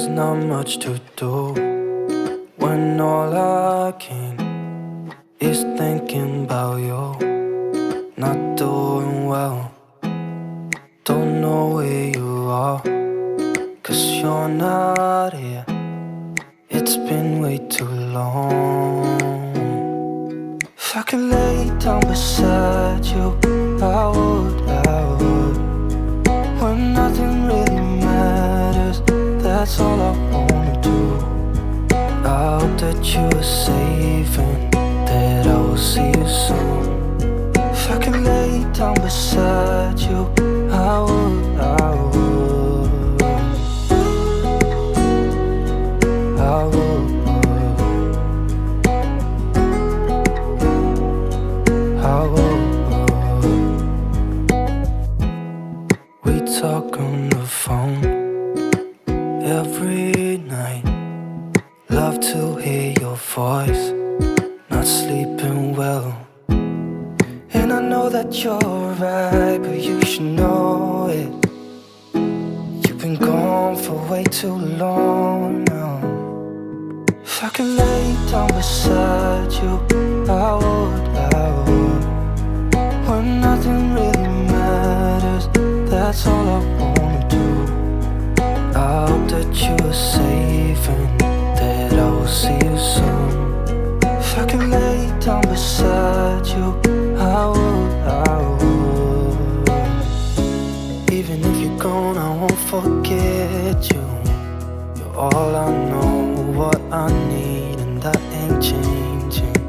There's not much to do when all I can is thinking about you. Not doing well, don't know where you are, 'cause you're not here. It's been way too long. If I could lay down beside you, I would. When nothing really matters, that's all I wanna do. I hope that you are safe and that I will see you soon. If I could lay down beside you, I would. I would. We talk on the phone every night. Love to hear your voice. Not sleeping well, and I know that you're right, but you should know it. You've been gone for way too long now. If I could lay down beside you, I would. When nothing really matters, that's all I wanna do. I hope that you are safe and that I will see you soon. If I could lay down beside you, I would. Even if you're gone, I won't forget you. You're all I know, what I need, and that ain't changing.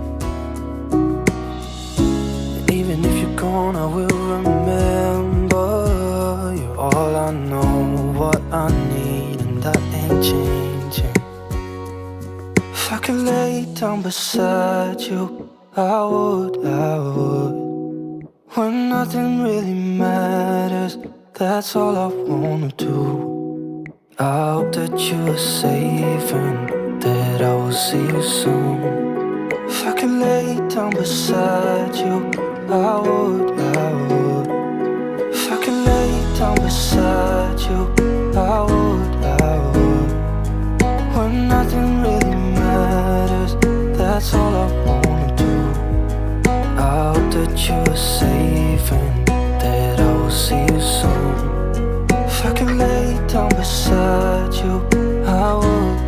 And even if you're gone, I will remember. You're all I know, what I need, and that ain't changing. If I could lay down beside you, I would. When nothing really matters, that's all I wanna do. I hope that you are safe and that I will see you soon. If I could lay down beside you, I would. If I could lay down beside you, I would. When nothing really matters, that's all I wanna do. I hope that you are safe and that I will see you soon. If I could lay down beside you, I would.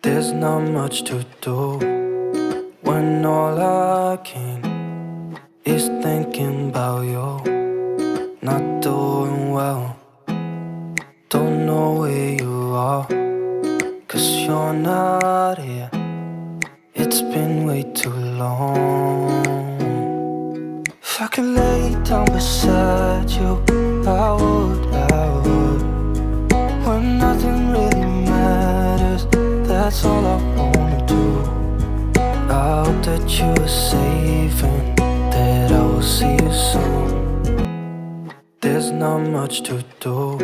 There's not much to do when all I can is thinking about you. Not doing well, don't know where you are, 'cause you're not here. It's been way too long. If I could lay down beside you, I would. When nothing really matters, that's all I wanna do. I hope that you are safe and that I will see you soon. There's not much to do